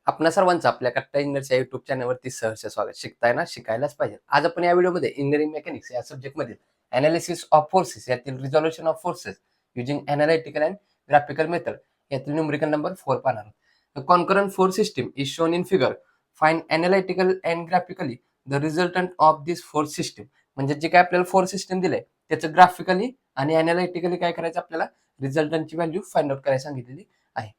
आपणा सर्वांचं आपल्या कट्टा इंजिनिअरच्या युट्यूब चॅनलवरती सहर्ष स्वागत. शिकताय ना, शिकायलाच पाहिजे. आज आपण या व्हिडिओमध्ये इंजिनिअरिंग मेकॅनिक्स या सब्जेक्टमधील अनालिसिस ऑफ फोर्सेस यातील resolution of forces using analytical and graphical method यातील न्यूमेरिकल नंबर 4 पाहणार आहोत. The concurrent force system is shown in figure. Find analytical and graphically the resultant of this force system. म्हणजे जे काय आपल्याला force system दिलंय त्याचं ग्राफिकली आणि अनालिटिकली काय करायचं, आपल्याला रिझल्टंटची व्हॅल्यू फाइंड आउट करायला सांगितलेली आहे.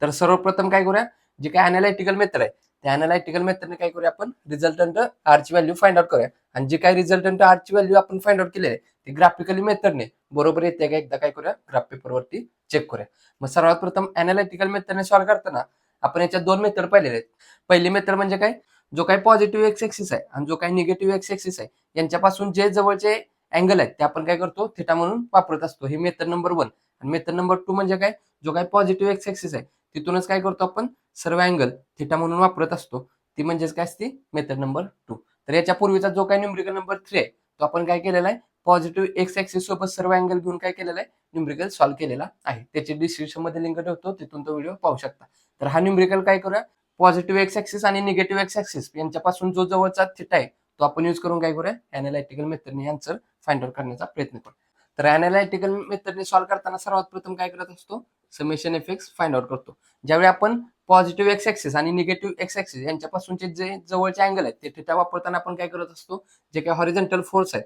तर सर्वप्रथम काय करूया, जे काय अनालिटिकल मेथड आहे त्या अनालिटिकल मेथडने काय करूया, आपण रिझल्टंट आरची व्हॅल्यू फाइंड आउट करूया. आणि जे काय रिझल्टंट आरची व्हॅल्यू आपण फाइंड आउट केली आहे ती ग्राफिकली मेथडने बरोबर येते का एकदा काय करूया, ग्राफ पेपरवरती चेक करूया. मग सर्वात प्रथम अनालिटिकल मेथडने सॉल्व्ह करताना आपण याच्यात दोन मेथड पाहिलेले आहेत. पहिली मेथड म्हणजे काय, जो काही पॉझिटिव्ह एक्स एक्सिस आहे आणि जो काही निगेटिव्ह एक्स एक्सिस आहे यांच्यापासून जे जवळचे अँगल आहेत ते आपण काय करतो, थिटा म्हणून वापरत असतो. ही मेथड नंबर 1. आणि मेथड नंबर 2 म्हणजे काय, जो काही पॉझिटिव्ह एक्स एक्सिस आहे तिथूनच काय करतो आपण, सर्व अँगल थिटा म्हणून वापरत असतो. ती म्हणजेच काय असते, मेथड नंबर 2. तर याच्या पूर्वीचा जो काही न्यूमेरिकल नंबर 3 आहे तो आपण काय केलेला आहे, पॉझिटिव्ह एक्स ऍक्सिस सोबत सर्व अँगल घेऊन काय केलेला आहे, न्यूमेरिकल सॉल्व्ह केलेला आहे. त्याची डिस्क्रिप्शन मध्ये लिंक ठेवतो, तिथून तो व्हिडिओ पाहू शकता. तर हा न्यूमेरिकल काय करूया, पॉझिटिव्ह एक्स ऍक्सिस आणि निगेटिव्ह एक्स ऍक्सिस यांच्यापासून जो जवळचा थिटा आहे तो आपण यूज करून काय करूया, अनालिटिकल मेथडने आन्सर फाइंड आउट करण्याचा प्रयत्न करू. तर अनालिटिकल मेथडने सॉल्व्ह करताना सर्वात प्रथम काय करत असतो, समेशन इफेक्ट्स फाइंड आउट करतो. ज्यावेळी आपण पॉझिटिव्ह एक्स ऍक्सिस आणि निगेटिव्ह एक्स ऍक्सिस यांच्यापासूनचे जे जवळचे अँगल आहेत ते थिटा वापरताना आपण काय करत असतो, जे काही हॉरिझॉन्टल फोर्स आहेत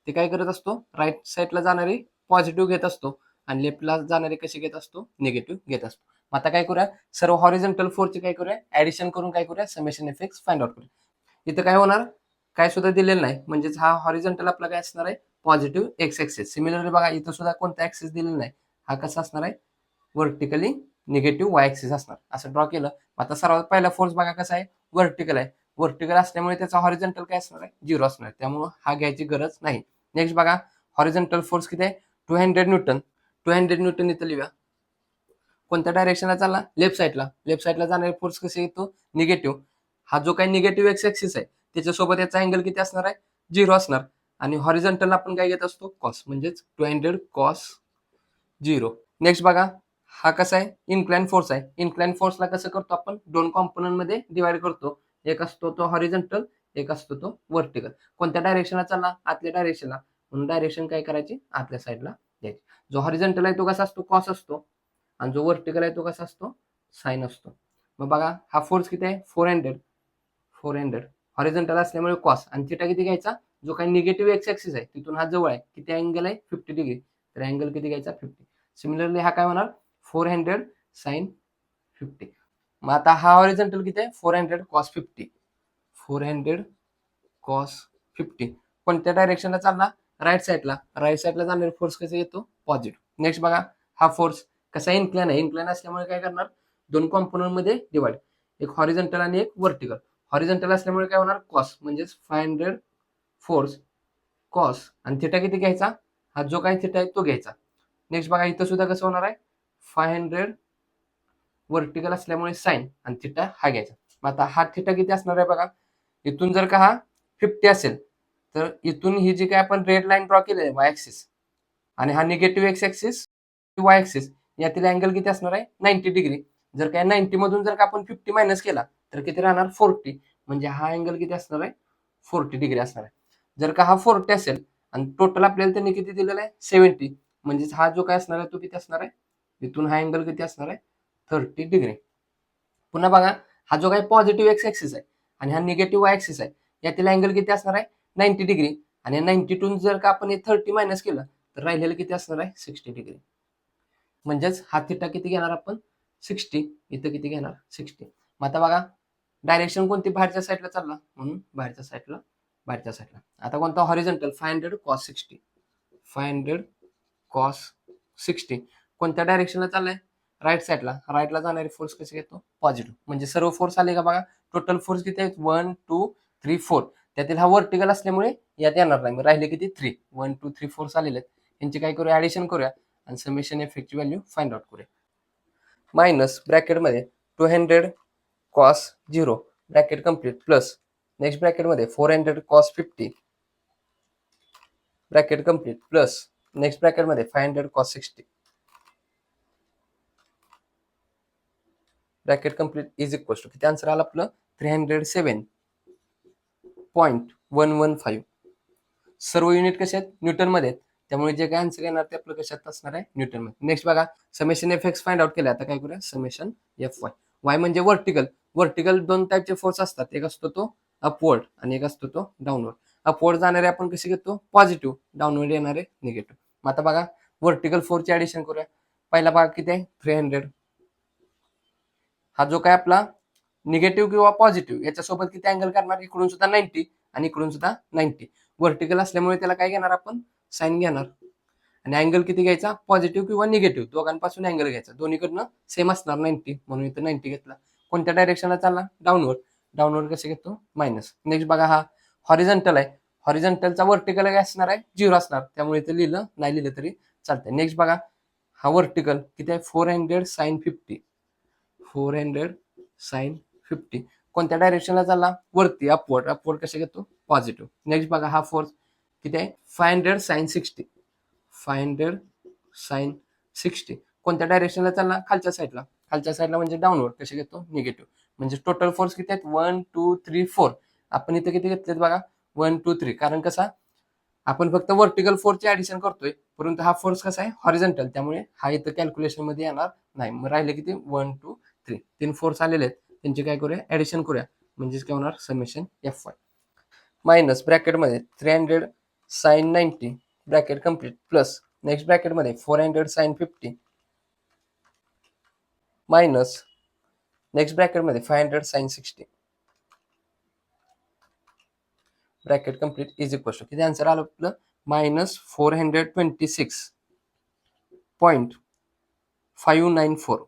ते काय करत असतो, राईट साईडला जाणारी पॉझिटिव्ह घेत असतो आणि लेफ्टला जाणारे कसे घेत असतो, निगेटिव्ह घेत असतो. मग आता काय करूया, सर्व हॉरिझॉन्टल फोर्सचे काय करूया, ऍडिशन करून काय करूया, समेशन इफेक्ट्स फाइंड आउट करूया. इथं काय होणार, काय सुद्धा दिलेलं नाही, म्हणजेच हा हॉरिझॉन्टल आपला काय असणार आहे, पॉझिटिव्ह एक्स ऍक्सिस. सिमिलरली बघा इथं सुद्धा कोणता ऍक्सिस दिलेला नाही, हा कसा असणार आहे, व्हर्टिकली निगेटिव्ह वाय ऍक्सिस असणार. असं ड्रॉ केलं. आता सर्वात पहिला फोर्स बघा कसा आहे, व्हर्टिकल आहे. व्हर्टिकल असल्यामुळे त्याचा हॉरिझॉन्टल काय असणार आहे, 0 असणार. त्यामुळे हा घ्यायची गरज नाही. नेक्स्ट बघा, हॉरिझॉन्टल फोर्स किती आहे, 200 न्यूटन. 200 न्यूटन इथं लिहूया. कोणत्या डायरेक्शनला चालला, लेफ्ट साईडला. लेफ्ट साईडला जाणारे फोर्स कसे येतो, निगेटिव्ह. हा जो काही निगेटिव्ह एक्स ऍक्सिस आहे त्याच्यासोबत याचा अँगल किती असणार आहे, 0 असणार. आणि हॉरिझॉन्टल आपण काय घेत असतो, कॉस, म्हणजेच 200 कॉस 0. नेक्स्ट बघा, हा कसा आहे, इन्क्लाइन फोर्स आहे. इन्क्लाइन फोर्सला कसं करतो आपण, दोन कॉम्पोनंट मध्ये डिवाइड करतो. एक असतो तो हॉरिझॉन्टल, एक असतो तो व्हर्टिकल. कोणत्या डायरेक्शनला चालला, आतल्या डायरेक्शनला, म्हणून डायरेक्शन काय करायची, आतल्या साईडला द्यायची. जो हॉरिझॉन्टल आहे तो कसा असतो, कॉस असतो. आणि जो व्हर्टिकल आहे तो कसा असतो, साइन असतो. मग बघा हा फोर्स किती आहे, 400. हॉरिझॉन्टल असल्यामुळे कॉस आणि थिटा किती घ्यायचा, जो काही निगेटिव्ह एक्स ऍक्सिस आहे तिथून हा जवळ आहे, किती अँगल आहे, 50 डिग्री. तर अँगल किती घ्यायचा, 50. सिमिलरली हा काय होणार, 400 साइन 50. मग आता हा हॉरिझॉन्टल किती आहे, 400 कॉस 50. 400 कॉस 50 कोणत्या डायरेक्शनला चालला, राईट साईडला. राईट साईडला जाणारे फोर्स कसा येतो, पॉझिटिव्ह. नेक्स्ट बघा, हा फोर्स कसा इन्क्लाइन आहे. इन्क्लाइन असल्यामुळे काय करणार, दोन कॉम्पोनंट मध्ये डिवाइड, एक हॉरिझॉन्टल आणि एक व्हर्टिकल. हॉरिझॉन्टल असल्यामुळे काय होणार, कॉस, म्हणजेच 500 फोर्स कॉस. आणि थिटा किती घ्यायचा, हा जो काही थिटा आहे तो घ्यायचा. नेक्स्ट बघा, इथं सुद्धा कसं होणार आहे, 500 व्हर्टिकल असल्यामुळे साइन आणि थिटा हा घ्यायचा. मग आता हा थिटा किती असणार आहे बघा, इथून जर का हा 50 असेल तर इथून ही जी काय आपण रेड लाईन ड्रॉ केली आहे वाय ऍक्सिस, आणि हा negative x axis Y axis, यातील अँगल किती असणार आहे, 90 डिग्री. जर काय 90 मधून जर का आपण 50 मायनस केला तर किती राहणार, 40. म्हणजे हा अँगल किती असणार आहे, 40 डिग्री असणार आहे. जर का हा 40 असेल आणि टोटल आपल्याला त्यांनी किती दिलेलं आहे, 70, म्हणजेच हा जो काय असणार आहे तो किती असणार आहे, इथून हा अँगल किती असणार आहे, 30 डिग्री. पुन्हा बघा, हा जो काही पॉझिटिव्ह एक्स ऍक्सिस आहे आणि हा निगेटिव्ह वाय ऍक्सिस आहे यातील अँगल किती असणार आहे, 90 डिग्री. आणि 92 जर का आपण 30 मायनस केलं तर राहिलेलं किती असणार आहे, 60 डिग्री. म्हणजेच हा थिटा किती घेणार आपण, 60. इथं किती घेणार, 60. मग आता बघा, डायरेक्शन कोणती, बाहेरच्या साईडला चालला, म्हणून बाहेरच्या साईडला. आता कोणता, हॉरिझॉन्टल, 500 कॉस 60. 500 कॉस 60 कोणत्या डायरेक्शनला चाललाय, राईट साईडला. राईटला जाणारे फोर्स कसे घेतो, पॉझिटिव्ह. म्हणजे सर्व फोर्स आले का बघा, टोटल फोर्स किती आहेत, 1 2 3 4. त्यातील हा व्हर्टिकल असल्यामुळे यात येणार नाही, राहिले किती, 3. 1 2 3 फोर्स आलेले आहेत. यांची काय करूया, ऍडिशन करूया आणि समेशन इफेक्टची व्हॅल्यू फाइंड आउट करूया. मायनस ब्रॅकेटमध्ये 200 cos 0 bracket complete, plus next ब्रॅकेटमध्ये 400 cos 50 bracket complete, plus next ब्रॅकेटमध्ये 500 cos 60 bracket complete is equal to किती आन्सर आला आपलं 307.115. सर्व युनिट कसे आहेत न्यूटनमध्ये आहेत, त्यामुळे जे काय आन्सर येणार ते आपलं कशात असणार आहे न्यूटनमध्ये. नेक्स्ट बघा summation F x find out केलं. आता काय करूया समेशन एफ वाय. वाय म्हणजे व्हर्टिकल. व्हर्टिकल दोन टाईपचे फोर्स असतात, एक असतो तो अपवर्ड आणि एक असतो तो डाऊनवर्ड. अपवर्ड जाणारे आपण कसे घेतो पॉझिटिव्ह, डाऊनवर्ड येणारे निगेटिव्ह. मग आता बघा व्हर्टिकल फोर्सचे ऍडिशन करूया. पहिला भाग किती आहे 300. हा जो काय आपला निगेटिव्ह किंवा पॉझिटिव्ह याच्यासोबत किती अँगल करणार, इकडून सुद्धा 90 आणि इकडून सुद्धा 90. व्हर्टिकल असल्यामुळे त्याला काय घेणार आपण साइन घेणार. आणि अँगल किती घ्यायचा पॉझिटिव्ह किंवा निगेटिव्ह दोघांपासून अँगल घ्यायचा. दोन्हीकडनं सेम असणार 90, म्हणून इथं 90 घेतला. कोणत्या डायरेक्शनला चालला डाऊनवर्ड. डाऊनवर्ड कसे घेतो मायनस. नेक्स्ट बघा हा हॉरिझॉन्टल आहे. हॉरिझॉन्टलचा व्हर्टिकल काय असणार आहे 0 असणार, त्यामुळे इथं लिहिलं नाही लिहिलं तरी चालतंय. नेक्स्ट बघा हा व्हर्टिकल किती आहे 400 sin 50. 400 sin 50 कोणत्या डायरेक्शनला चालला वरती अपवर्ड. अपवर्ड कसे घेतो पॉझिटिव्ह. नेक्स्ट बघा हा फोर्स किती आहे 500 sin 60. 500 sin 60 कोणत्या डायरेक्शनला चालला खालच्या साईडला. खालच्या साईडला म्हणजे डाऊनवर्ड कसे घेतो निगेटिव्ह. म्हणजे टोटल फोर्स किती आहेत 1 2 3 4. आपण इथे किती घेतलेत बघा 1 2 3. कारण कसा आपण फक्त व्हर्टिकल फोर्सचे ऍडिशन करतोय, परंतु हा फोर्स कसा आहे हॉरिझॉन्टल, त्यामुळे हा इथं कॅल्क्युलेशन मध्ये येणार नाही. मग राहिले किती 1 2 3. 3 फोर्स आलेले आहेत, त्यांचे काय करूया ऍडिशन करूया. म्हणजेच काय होणार समेशन एफ वाय मायनस ब्रॅकेटमध्ये 300 sin 90 bracket complete plus next ब्रॅकेटमध्ये 400 sin 50 मायनस नेक्स्ट ब्रॅकेटमध्ये 500 sin 60 bracket complete is equal to किती आन्सर आलं आपलं -426.594.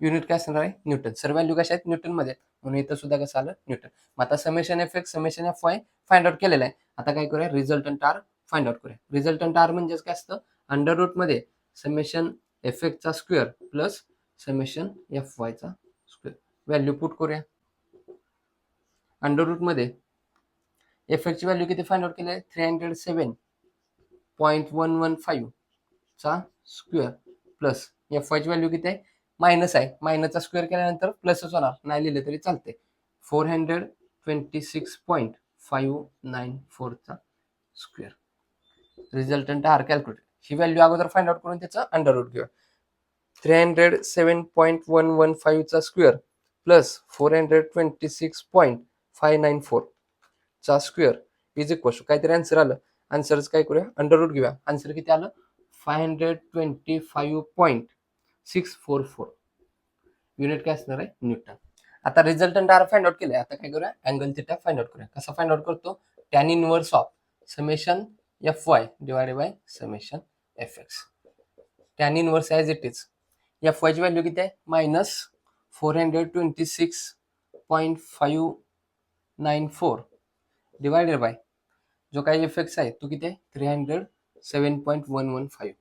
युनिट काय असणार आहे न्यूटन. सर्व व्हॅल्यू कशा आहेत न्यूटन मध्ये, म्हणून इथं सुद्धा कसं आलं न्यूटन. मग आता summation F X summation F Y find out केलेलं आहे. आता काय करूया रिझल्टंट आर फाइंड आउट करूया. रिझल्टंट आर म्हणजेच काय असतं अंडर रूट मध्ये समेशन एफ एक्सचा स्क्वेअर प्लस समेशन एफ वायचा स्क्वेअर. व्हॅल्यू पुट करूया. अंडर रूट मध्ये एफ एक्सची व्हॅल्यू किती फाइंड आउट केली आहे 307.115 चा स्क्वेअर प्लस एफ वायची व्हॅल्यू किती आहे मायनस आहे. मायनसचा स्क्वेअर केल्यानंतर प्लसच होणार, नाही लिहिले तरी चालते. 426.594 चा स्क्वेअर. Resultant R calculate. ही व्हॅल्यू अगोदर फाइंड आउट करून त्याचं अंडर रूट घेऊया. 307.115 चा स्क्वेअर प्लस 426.594 चा स्क्वेअर इज इक्वल टू काहीतरी आन्सर आलं. आन्सरच काय करूया अंडर रूट घेऊया. आन्सर किती आलं 525.644. युनिट काय असणार आहे न्यूटन. आता रिझल्टंट आर फाइंड आउट केले. आता काय करूया अँगल थिटा फाइंड आउट करूया. कसा फाइंड आउट करतो tan inverse of summation F Y divided by summation F X. Tan inverse as it is. F वायची व्हॅल्यू किती आहे -426.594 डिवायडेड बाय जो काही एफ एक्स आहे तो किती आहे 307.115.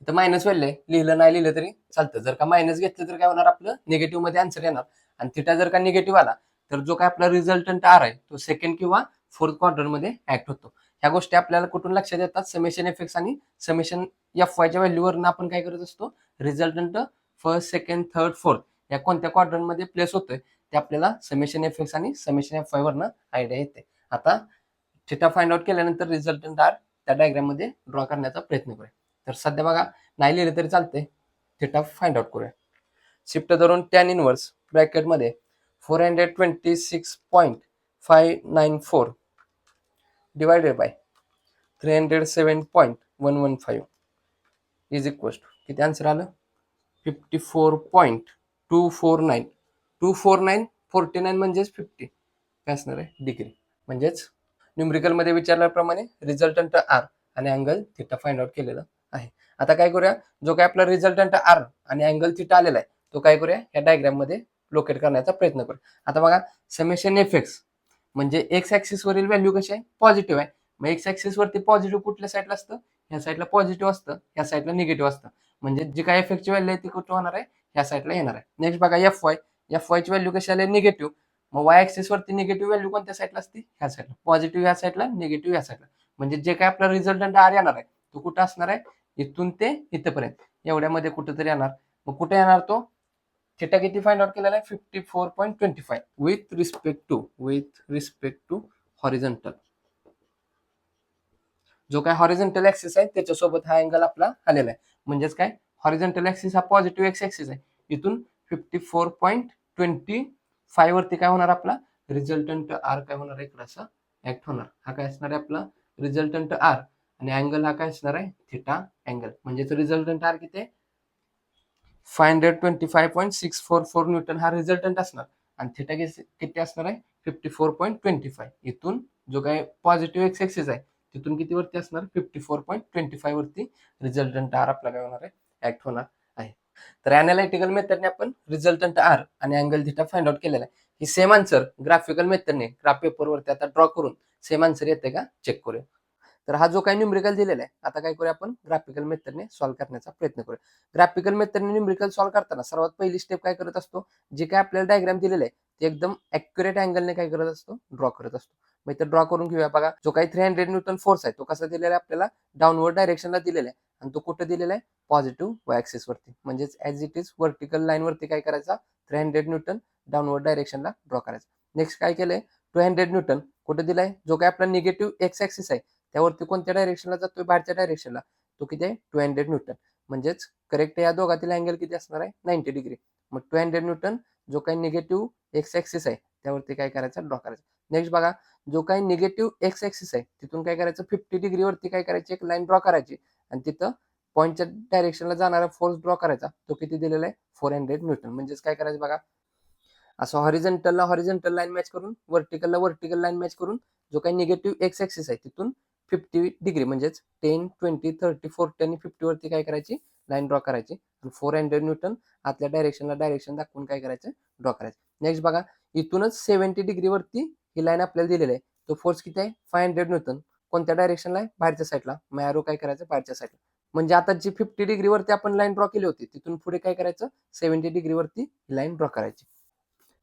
इथं मायनस व्हॅल्यू आहे, लिहिलं नाही लिहिलं तरी चालतं. जर का मायनस घेतलं तर काय होणार आपलं निगेटिव्ह मध्ये आन्सर येणार. आणि थिटा जर का निगेटिव्ह आला तर जो काय आपला रिझल्टंट आर आहे तो सेकंड किंवा फोर्थ क्वाड्रंट मध्ये ऍक्ट होतो. ह्या गोष्टी आपल्याला कुठून लक्षात येतात समेशन एफ एक्स आणि समेशन एफ वायच्या व्हॅल्यूवरून आपण काय करत असतो resultant first second third fourth या कोणत्या क्वाड्रंट मध्ये प्लेस होतोय ते आपल्याला समेशन एफ एक्स आणि समेशन एफ वाय वरनं आयडिया येते. आता थिटा फाइंड आउट केल्यानंतर रिझल्टंट आर त्या डायग्राम मध्ये ड्रॉ करण्याचा प्रयत्न करूया. तर सध्या बघा नाही लिहिलं तरी चालते. थिटा फाइंड आउट करूया. शिफ्ट धरून टॅन इनवर्स ब्रॅकेटमध्ये 426.594 divided by 307.115 is equal to किती आन्सर आलं 54.249. 249 म्हणजेच 50 काय असणार आहे डिग्री. म्हणजेच न्यूमरिकल मध्ये विचारल्याप्रमाणे रिझल्टंट आर आणि अँगल थिटा फाइंड आउट केलेलं आहे. आता काय करूया जो काय आपला रिझल्टंट आर आणि अँगल थिटा आलेला आहे तो काय करूया या डायग्राम मध्ये लोकेट करण्याचा प्रयत्न करूया. आता बघा समेशन एफ एक्स म्हणजे एक्स ऍक्सिस वरील व्हॅल्यू कशी आहे पॉझिटिव्ह आहे. मग एक्स ऍक्सिस वरती पॉझिटिव्ह कुठल्या साईडला असतं ह्या साईडला पॉझिटिव्ह असतं, ह्या साईडला निगेटिव्ह असतं. म्हणजे जी काय एफ एक्सची व्हॅल्यू आहे ती कुठं होणार आहे ह्या साईडला येणार आहे. नेक्स्ट बघा एफ वाय. एफ वायची व्हॅल्यू कशी आली निगेटिव्ह. मग वाय ऍक्सिस वरती निगेटिव्ह व्हॅल्यू कोणत्या साईडला असते ह्या साईडला. पॉझिटिव्ह ह्या साईडला निगेटिव्ह ह्या साईडला. म्हणजे जे काय आपला रिझल्टंट आर येणार आहे तो कुठं असणार आहे इथून ते इथपर्यंत एवढ्यामध्ये कुठेतरी येणार. मग कुठे येणार तो थिटा किती फाइंड आउट केलेला आहे 54.25 विथ रिस्पेक्ट टू हॉरिझॉन्टल. जो काय हॉरिझॉन्टल ऍक्सिस आहे त्याच्यासोबत हा अँगल आपला आलेला आहे. म्हणजेच काय हॉरिझॉन्टल ऍक्सिस हा पॉझिटिव्ह एक्स ऍक्सिस आहे. इथून 54.25 वरती काय होणार आपला रिझल्टंट आर काय होणार आहे इकडे असा ऍक्ट होणार. हा काय असणार आहे आपला रिझल्टंट आर आणि अँगल हा काय असणार आहे थिटा अँगल. म्हणजेच रिझल्टंट आर किती आहे 525.644 न्यूटन हा रिझल्टंट असणार आणि थिटा किती असणार आहे 54.25. इथून जो काय पॉझिटिव्ह एक्स ऍक्सिस आहे तिथून किती वरती असणार 54.25 वरती रिझल्टंट आर आपला काय होणार आहे ऍक्ट होणार आहे. तर अॅनालिटिकल मेथडने आपण रिझल्टंट आर आणि अँगल थिटा फाइंड आउट केलेला आहे. ही सेम आन्सर ग्राफिकल मेथडने ग्राफ पेपरवरती आता ड्रॉ करून सेम आन्सर येते का चेक करूया. तर हा जो काही न्यूमरिकल दिलेला आहे आता काय करूया आपण ग्राफिकल मेथडने सॉल्व्ह करण्याचा प्रयत्न करूया. ग्राफिकल मेथडने न्यूमरिकल सॉल्व्ह करताना सर्वात पहिली स्टेप काय करत असतो जे काय आपल्याला डायग्राम दिलेलं आहे ते एकदम ऍक्युरेट अँगलने काय करत असतो ड्रॉ करत असतो. मग इथं ड्रॉ करून घेऊया. बघा जो काही 300 न्यूटन फोर्स आहे तो कसा दिलेला आहे आपल्याला डाऊनवर्ड डायरेक्शनला दिलेला आहे आणि तो कुठे दिलेला आहे पॉझिटिव्ह वाय ऍक्सिस वरती. म्हणजेच as it is vertical line वरती काय करायचा 300 न्यूटन डाऊनवर्ड डायरेक्शनला ड्रॉ करायचा. नेक्स्ट काय केलंय 200 न्यूटन कुठे दिलाय जो काय आपला निगेटिव्ह एक्स ऍक्सिस आहे त्यावरती कोणत्या डायरेक्शनला जातोय बाहेरच्या डायरेक्शनला तो किती आहे 200 न्यूटन. म्हणजेच करेक्ट या दोघातील अँगल किती असणार आहे 90 डिग्री. मग 200 न्यूटन जो काही निगेटिव्ह एक्स ऍक्सिस आहे त्यावरती काय करायचं ड्रॉ करायचं. नेक्स्ट बघा जो काही निगेटिव्ह एक्स ऍक्सिस आहे तिथून काय करायचं 50 डिग्री वरती काय करायची एक लाईन ड्रॉ करायची आणि तिथं पॉईंटच्या डायरेक्शनला जाणारा फोर्स ड्रॉ करायचा तो किती दिलेला आहे 400 न्यूटन. म्हणजेच काय करायचं बघा असं हॉरिझॉन्टलला हॉरिझॉन्टल लाईन मॅच करून व्हर्टिकलला व्हर्टिकल लाईन मॅच करून जो काही निगेटिव्ह एक्स ऍक्सिस आहे तिथून 50 डिग्री म्हणजेच 10, 20, 30, 40 आणि 50 वरती काय करायची लाईन ड्रॉ करायची आणि 400 न्यूटन आतल्या डायरेक्शनला डायरेक्शन दाखवून काय करायचं ड्रॉ करायचं. नेक्स्ट बघा इथूनच 70 डिग्री वरती ही लाईन आपल्याला दिलेली आहे. तो फोर्स किती आहे 500 न्यूटन कोणत्या डायरेक्शनला आहे बाहेरच्या साईडला. मॅरो काय करायचं बाहेरच्या साईडला. म्हणजे आता जी 50 डिग्री वरती आपण लाईन ड्रॉ केली होती तिथून पुढे काय करायचं 70 डिग्री वरती ही लाईन ड्रॉ करायची.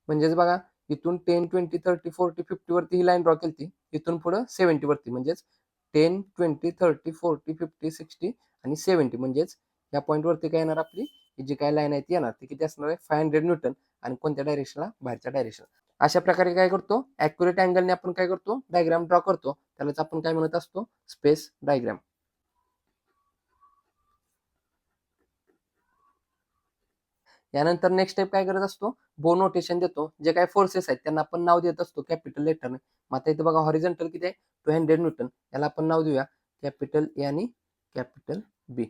म्हणजेच बघा इथून 10, 20, 30, 40, 50 वरती ही लाईन ड्रॉ केली इथून पुढे 70 वरती म्हणजेच 10, 20, 30, 40, 50, 60 आणि 70 म्हणजेच या पॉईंट वरती काय येणार आपली जी काय लाईन आहे ती येणार ती किती असणार आहे 500 न्यूटन आणि कोणत्या डायरेक्शनला बाहेरच्या डायरेक्शन. अशा प्रकारे काय करतो ऍक्युरेट अँगलने आपण काय करतो डायग्राम ड्रॉ करतो त्यालाच आपण काय म्हणत असतो स्पेस डायग्राम. यानंतर नेक्स्ट स्टेप काय करत असतो बो नोटेशन देतो. जे काही फोर्सेस आहेत त्यांना आपण नाव देत असतो कॅपिटल लेटरने. मग आता इथे बघा हॉरिझॉन्टल किती आहे 200 न्यूटन याला आपण नाव देऊया कॅपिटल ए आणि कॅपिटल बी.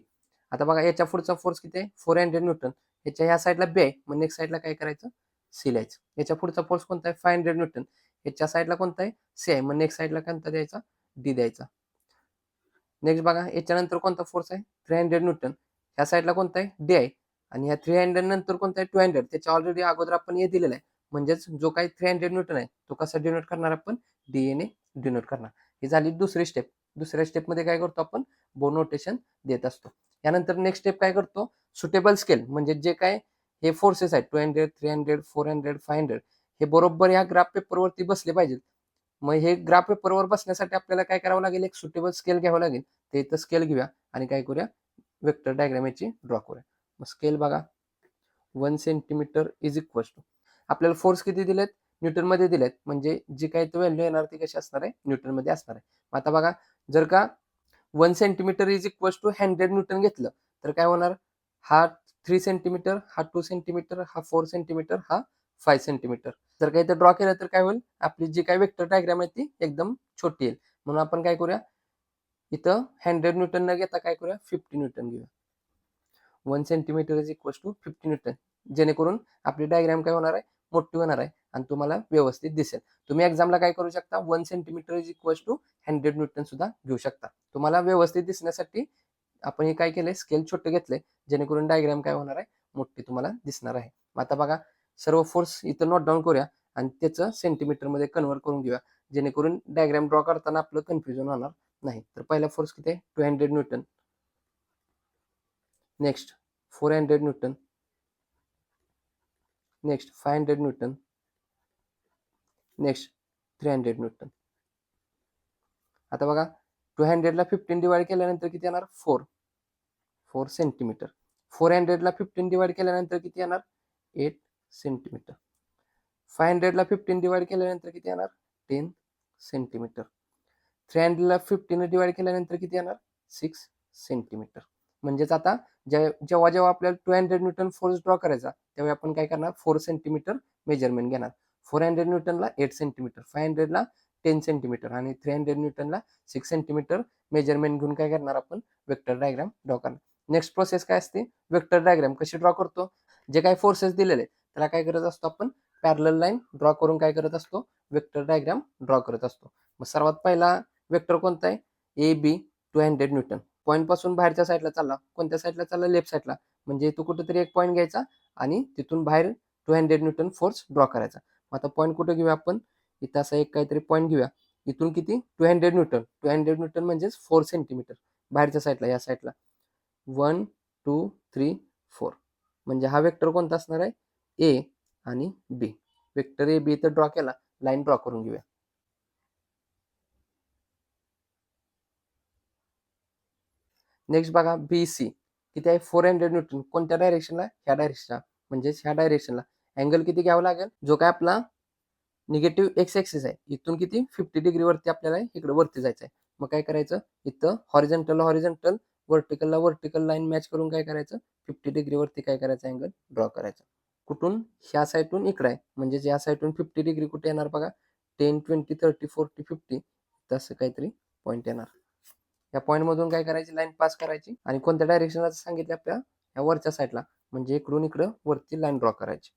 आता बघा याच्या पुढचा फोर्स किती आहे 400 न्यूटन. याच्या ह्या साईडला बी आहे मग नेक्स्ट साईडला काय करायचं सी लिहायचं. याच्या पुढचा फोर्स कोणता आहे 500 न्यूटन. याच्या साईडला कोणता आहे सी आहे मग नेक्स्ट साईडला कोणता द्यायचा डी द्यायचा. नेक्स्ट बघा याच्यानंतर कोणता फोर्स आहे 300 न्यूटन. ह्या साईडला कोणता आहे डी आहे आणि ह्या 300 नंतर कोणता आहे 200 त्याच्या ऑलरेडी अगोदर आपण हे दिलेलं आहे. म्हणजेच जो काही 300 न्यूटन आहे तो कसा डिनोट करणार आपण डी ने डिनोट करणार. ही झाली दुसरी स्टेप. दुसऱ्या स्टेपमध्ये काय करतो आपण बो नोटेशन देत असतो. यानंतर नेक्स्ट स्टेप काय करतो सुटेबल स्केल म्हणजे जे काय हे फोर्सेस आहेत 200, 300, 400, 500 हे बरोबर या ग्राफ पेपरवरती बसले पाहिजेत. मग हे ग्राफ पेपरवर बसण्यासाठी आपल्याला काय करावं लागेल एक सुटेबल स्केल घ्यावं लागेल. ते इथं स्केल घेऊया आणि काय करूया वेक्टर डायग्राम याची ड्रॉ करूया. मग स्केल बघा 1 सेंटीमीटर इज इक्वल टू आपल्याला फोर्स किती दिलेत न्यूटन मध्ये दिलेत म्हणजे जी काही तो व्हॅल्यू येणार ती कशी असणार आहे न्यूटन मध्ये असणार आहे. आता बघा जर का 1 centimetre is equal to 100 newton घेतलं तर काय होणार हा 3 सेंटीमीटर हा 2 सेंटीमीटर हा 4 सेंटीमीटर हा 5 सेंटीमीटर. जर काही ड्रॉ केलं तर काय होईल आपली जी काही वेक्टर डायग्राम आहे ती एकदम छोटी येईल. म्हणून आपण काय करूया इथं 100 न्यूटन न घेता काय करूया 50 न्यूटन घेऊया. 1 centimetre is equal to 50 newton जेणेकरून आपली डायग्राम काय होणार आहे मोठी होणार आहे आणि तुम्हाला व्यवस्थित दिसेल. तुम्ही एक्झामला काय करू शकता 1 centimetre is equal to 100 newton सुद्धा घेऊ शकता. तुम्हाला व्यवस्थित दिसण्यासाठी आपण हे काय केलंय स्केल छोटे घेतले जेणेकरून डायग्राम काय होणार आहे मोठी तुम्हाला दिसणार आहे. आता बघा सर्व फोर्स इथं नोट डाऊन करूया आणि त्याचं सेंटीमीटर मध्ये कन्वर्ट करून घेऊया जेणेकरून डायग्राम ड्रॉ करताना आपलं कन्फ्युजन होणार नाही. तर पहिला फोर्स किती आहे 200 Newton. Next 400 Newton. Next 500 Newton. Next 300 Newton. आता बघा 200 ला 15 डिवाइड केल्यानंतर किती येणार 4 सेंटीमीटर. 400ला 15 डिवाइड केल्यानंतर किती येणार? 8 सेंटीमीटर. 500ला 15 डिवाइड केल्यानंतर किती येणार? 10 सेंटीमीटर. 300ला 15 डिवाइड केल्यानंतर किती येणार? 6 सेंटीमीटर. म्हणजेच आता जेव्हा जेव्हा आपल्याला 200 न्यूटन फोर्स ड्रॉ करायचा तेव्हा आपण काय करणार? 4 सेंटीमीटर मेजरमेंट घेणार. 400 न्यूटनला 8 सेंटीमीटर, 500ला 10 सेंटीमीटर आणि 300 न्यूटनला 6 सेंटीमीटर मेजरमेंट घेऊन काय करणार आपण? वेक्टर डायग्राम ड्रॉ करणार. नेक्स्ट प्रोसेस काय असते? वेक्टर डायग्राम कशी ड्रॉ करतो? जे काही फोर्सेस दिलेले त्याला काय करत असतो आपण? पॅरलल लाईन ड्रॉ करून काय करत असतो? वेक्टर डायग्राम ड्रॉ करत असतो. मग सर्वात पहिला वेक्टर कोणता आहे? A B 200 Newton. पॉईंट पासून बाहेरच्या साईडला चालला. कोणत्या साईडला चालला? लेफ्ट साईडला. म्हणजे इथं कुठेतरी एक पॉईंट घ्यायचा आणि तिथून बाहेर 200 न्यूटन फोर्स ड्रॉ करायचा. मग आता पॉईंट कुठे घेऊया आपण? इथं असा एक काहीतरी पॉईंट घेऊया. इथून किती? 200 न्यूटन. 200 न्यूटन म्हणजेच 4 सेंटीमीटर बाहेरच्या साईडला, या साईडला 1 2 3 4. म्हणजे हा वेक्टर कोणता असणार आहे? ए आणि बी. वेक्टर ए बी इथं ड्रॉ केला. लाईन ड्रॉ करून घेऊया. नेक्स्ट बघा बी सी किती आहे? 400 न्यूटन. कोणत्या डायरेक्शनला? ह्या डायरेक्शनला. म्हणजेच ह्या डायरेक्शनला अँगल किती घ्यावा लागेल? जो काय आपला निगेटिव्ह एक्स ऍक्सिस आहे इथून किती? 50 डिग्री वरती आपल्याला इकडे वरती जायचं आहे. मग काय करायचं? इथं हॉरिझॉन्टलला हॉरिझॉन्टल, वर्टिकलला वर्टिकल लाईन मॅच करून काय करायचं? 50 डिग्री वरती काय करायचं? अँगल ड्रॉ करायचा. कुठून? ह्या साईडून इकडे आहे. म्हणजे या साईडून 50 डिग्री कुठे येणार बघा? 10 20 30 40 50 तसं काहीतरी पॉईंट येणार. या पॉईंट मधून काय करायची? लाईन पास करायची आणि कोणत्या डायरेक्शनला सांगितलं आपल्या? या वरच्या साईडला. म्हणजे इकडून इकडं वरती लाईन ड्रॉ करायची.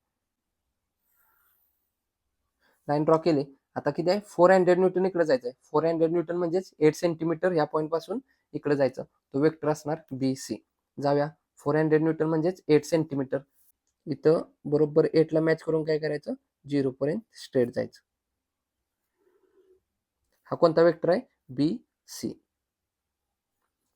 लाईन ड्रॉ केली. आता किती आहे? 400 न्यूटन इकडे जायचं आहे. 400 न्यूटन म्हणजेच 8 सेंटीमीटर या पॉईंट पासून इकडे जायचं. तो वेक्टर असणार बी सी. जाऊया. 400 न्यूटन म्हणजेच 8 सेंटीमीटर. इथं बरोबर 8 ला मॅच करून काय करायचं? 0 पर्यंत स्ट्रेट जायचं. हा कोणता वेक्टर आहे? B C.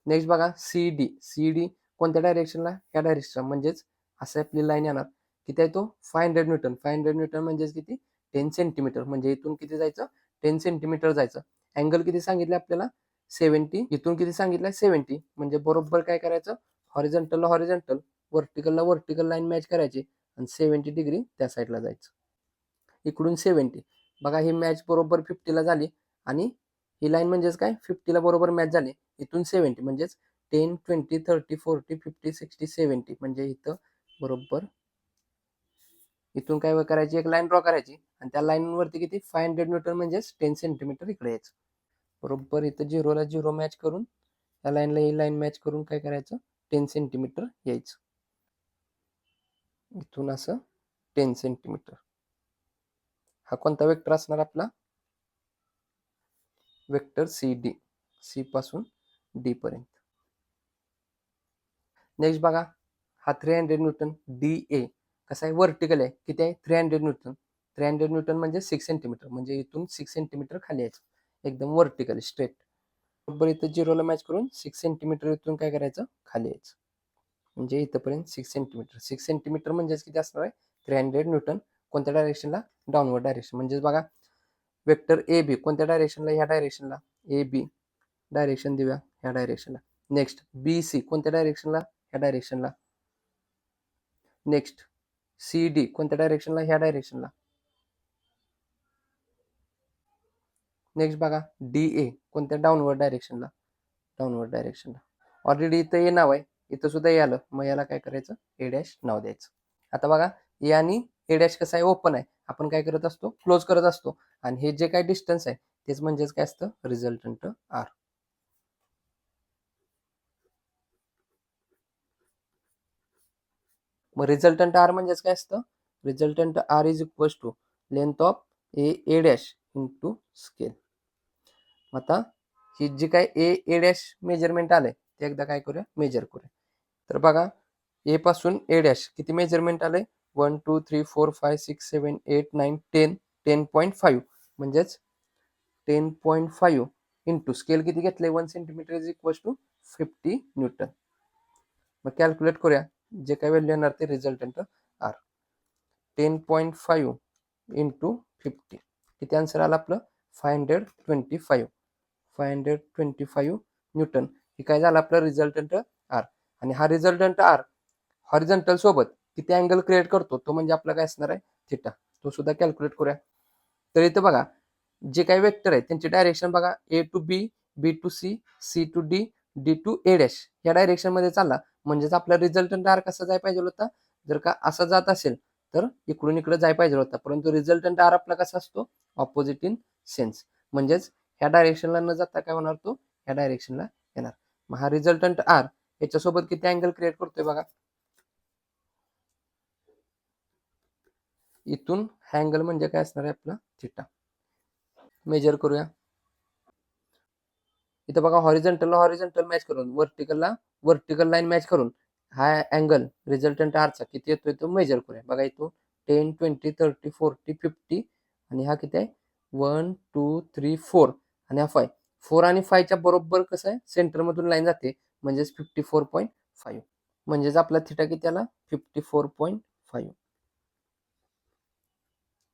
नेक्स्ट बघा सी डी. सी डी कोणत्या डायरेक्शनला? ह्या डायरेक्शनला. म्हणजेच असं आपली लाईन येणार. किती आहे तो? 500 न्यूटन. 500 न्यूटन म्हणजेच किती? 10 सेंटीमीटर. म्हणजे इथून किती जायचं? 10 सेंटीमीटर जायचं. अँगल किती सांगितलं आपल्याला? 70. इथून किती सांगितलंय? 70. म्हणजे बरोबर काय करायचं? हॉरिझॉन्टलला हॉरिझॉन्टल, वर्टिकलला वर्टिकल लाईन मॅच करायची आणि 70 डिग्री त्या साईडला जायचं. इकडून 70. बघा ही मॅच बरोबर 50ला झाली आणि ही लाईन म्हणजेच काय? 50ला बरोबर मॅच झाली. इथून 70 म्हणजेच 10 20 30 40 50 60 70. म्हणजे इथं बरोबर इथून काय करायची? एक लाईन ड्रॉ करायची आणि त्या लाईन वरती किती? 500 न्यूटन म्हणजेच 10 सेंटीमीटर इकडे यायचं. बरोबर इथं 0ला 0 मॅच करून या लाईनला ही लाईन मॅच करून काय करायचं? 10 सेंटीमीटर यायचं. इथून असं 10 सेंटीमीटर. हा कोणता वेक्टर असणार आपला? Vector C D. सी पासून डी पर्यंत. नेक्स्ट बघा हा 300 न्यूटन डी ए कसा आहे? वर्टिकल आहे. किती आहे? 300 न्यूटन. 300 न्यूटन म्हणजे 6 सेंटीमीटर. म्हणजे इथून 6 सेंटीमीटर खाली यायचं. एकदम वर्टिकल स्ट्रेट. बरोबर इथं 0ला मॅच करून 6 सेंटीमीटर इथून काय करायचं? खाली यायचं. म्हणजे इथंपर्यंत 6 सेंटीमीटर. 6 सेंटीमीटर म्हणजेच किती असणार आहे? 300 न्यूटन. कोणत्या डायरेक्शनला? Downward direction. म्हणजेच बघा वेक्टर ए बी कोणत्या डायरेक्शनला? ह्या डायरेक्शनला. ए बी डायरेक्शन देऊया ह्या डायरेक्शनला. नेक्स्ट बी सी कोणत्या डायरेक्शनला? ह्या डायरेक्शनला. नेक्स्ट सी डी कोणत्या डायरेक्शनला? ह्या डायरेक्शनला. नेक्स्ट बघा डी ए कोणत्या? डाऊनवर्ड डायरेक्शनला. डाऊनवर्ड डायरेक्शनला. ऑलरेडी इथं ए नाव आहे. इथं सुद्धा ए आलं. मग याला काय करायचं? ए डॅश नाव द्यायचं. आता बघा ए आणि ए डॅश कसं आहे? ओपन आहे. आपण काय करत असतो? क्लोज करत असतो. आणि हे जे काही डिस्टन्स आहे तेच म्हणजेच काय असतं? Resultant R. मग रिझल्टंट आर म्हणजेच काय असतं? Resultant R is equals to length of A dash into scale. आता ही जी काय ए डॅश मेजरमेंट आलंय ते एकदा काय करूया? मेजर करूया. तर बघा ए पासून ए डॅश किती मेजरमेंट आलंय? 1 2 3 4 5 6 7 8 9 10 10.5. म्हणजेच 10.5 इंटू स्केल किती घेतलंय? 1 centimetre is equal to 50 newton. मग कॅल्क्युलेट करूया. जे काय व्हॅल्यू येणार ते रिझल्टंट आर. 10.5 इंटू 50 किती आन्सर आला आपलं? 525. 525 न्यूटन. हे काय झालं आपलं? Resultant R. आणि हा रिझल्टंट आर हॉरिझॉन्टल सोबत किती अँगल क्रिएट करतो तो म्हणजे आपला काय असणार आहे थिटा. तो सुद्धा कॅल्क्युलेट करूया. तर इथं बघा जे काही वेक्टर आहेत त्यांची डायरेक्शन बघा A to B, B to C, C to D, D to A dash या डायरेक्शन मध्ये चालला म्हणजेच आपला रिझल्टंट आर कसा जाय पाहिजे होता. जर का असं जात असेल तर इकडून इकडे जाय पाहिजे होता, परंतु रिझल्टंट आर आपला कसा असतो ऑपोजिट इन सेन्स, म्हणजेच ह्या डायरेक्शनला न जाता काय होणार तो ह्या डायरेक्शनला येणार. मग हा रिझल्टंट आर याच्यासोबत किती अँगल क्रिएट करतोय बघा. इथून हा अँगल म्हणजे काय असणार आहे आपला थिटा. मेजर करूया. इथं बघा हॉरिझॉन्टलला हॉरिझॉन्टल मॅच करून वर्टिकलला वर्टिकल लाईन मॅच करून हा अँगल रिझल्टंट आरचा किती येतोय तो मेजर करूया. बघा इथून 10, 20, 30, 40, 50 आणि हा किती आहे 1, 2, 3, 4 आणि हा 5. 4 आणि 5च्या बरोबर कसं आहे सेंटरमधून लाईन जाते म्हणजेच 54.5 म्हणजेच आपला थिटा किती आला 54.5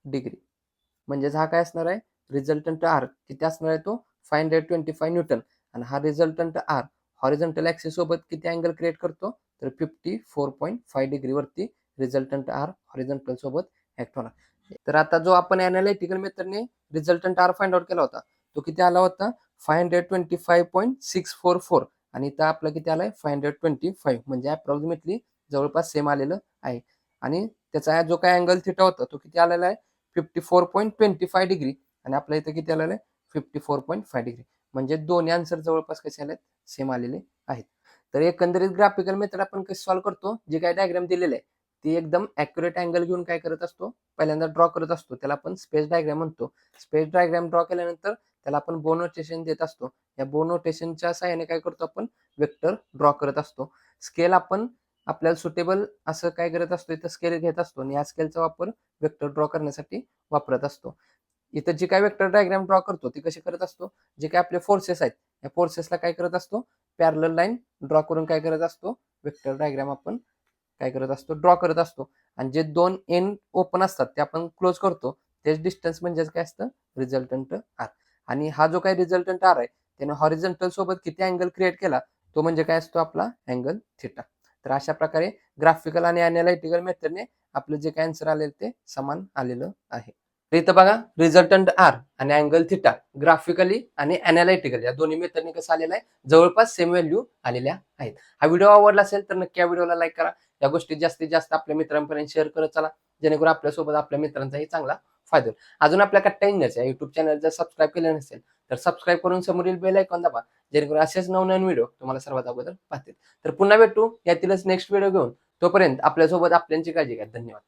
डिग्री. म्हणजेच हा काय असणार आहे रिझल्टंट आर किती असणार आहे तो 525 न्यूटन आणि हा रिझल्टंट आर हॉरिझॉन्टल ऍक्सिस सोबत किती अँगल क्रिएट करतो तर 54.5 डिग्री वरती रिझल्टंट आर हॉरिझॉन्टल सोबत ऍक्ट होणार. तर आता जो आपण अनालिटिकल मेथडने रिझल्टंट आर फाइंड आउट केला होता तो किती आला होता 525.644 आणि इथं आपला किती आलाय 525 म्हणजे अप्रॉक्सिमेटली जवळपास सेम आलेलं आहे. आणि त्याचा जो काय अँगल थिटा होता तो किती आलेला आहे 54.25 डिग्री आणि आपल्या इथं किती आलेलं आहे 54.5 डिग्री. म्हणजे दोन्ही आन्सर जवळपास कसे आले सेम आलेले आहेत. तर एकंदरीत ग्राफिकल मेथड आपण कशी सॉल्व्ह करतो जे काही डायग्राम दिलेले आहे ती एकदम ॲक्युरेट अँगल घेऊन काय करत असतो पहिल्यांदा ड्रॉ करत असतो, त्याला आपण स्पेस डायग्राम म्हणतो. स्पेस डायग्राम ड्रॉ केल्यानंतर त्याला आपण बो नोटेशन देत असतो. या बो नोटेशनच्या सहाय्याने काय करतो आपण वेक्टर ड्रॉ करत असतो. स्केल आपण आपल्याला सुटेबल असं काय करत असतो इथं स्केल घेत असतो आणि या स्केलचा वापर वेक्टर ड्रॉ करण्यासाठी वापरत असतो. इथं जी काय वेक्टर डायग्राम ड्रॉ करतो ती कशी करत असतो जे काय आपले फोर्सेस आहेत या फोर्सेसला काय करत असतो पॅरलल लाईन ड्रॉ करून काय करत असतो वेक्टर डायग्राम आपण काय करत असतो ड्रॉ करत असतो. आणि जे दोन एंड ओपन असतात ते आपण क्लोज करतो तेच डिस्टन्स म्हणजेच काय असतं रिझल्टंट आर. आणि हा जो काही रिझल्टंट आर आहे त्याने हॉरिझॉन्टल सोबत किती अँगल क्रिएट केला तो म्हणजे काय असतो आपला अँगल थिटा. तर अशा प्रकारे ग्राफिकल आणि अनालिटिकल मेथडने आपलं जे काय आन्सर आलेलं ते समान आलेलं आहे. तर इथं बघा रिझल्टंट आर आणि अँगल थिटा ग्राफिकली आणि अनालिटिकल या दोन्ही मेथडने कसं आलेलं आहे जवळपास सेम व्हॅल्यू आलेल्या आहेत. हा व्हिडिओ आवडला असेल तर नक्की या व्हिडिओला लाईक करा. या गोष्टी जास्तीत जास्त आपल्या मित्रांपर्यंत शेअर करत चला जेणेकरून आपल्यासोबत आपल्या मित्रांचाही चांगला फायदा होईल. अजून आपल्या कट्टा इंजिनियरच्या युट्यूब चॅनल जर सबस्क्राईब केलं नसेल तर सबस्क्राईब करून समोरील बेल आयकॉन दाबा जेणेकरून असेच नवनवीन व्हिडिओ तुम्हाला सर्वात अगोदर पाहतील. तर पुन्हा भेटू यातीलच नेक्स्ट व्हिडिओ घेऊन. तोपर्यंत आपल्यासोबत आपल्यांची काळजी घ्या. धन्यवाद.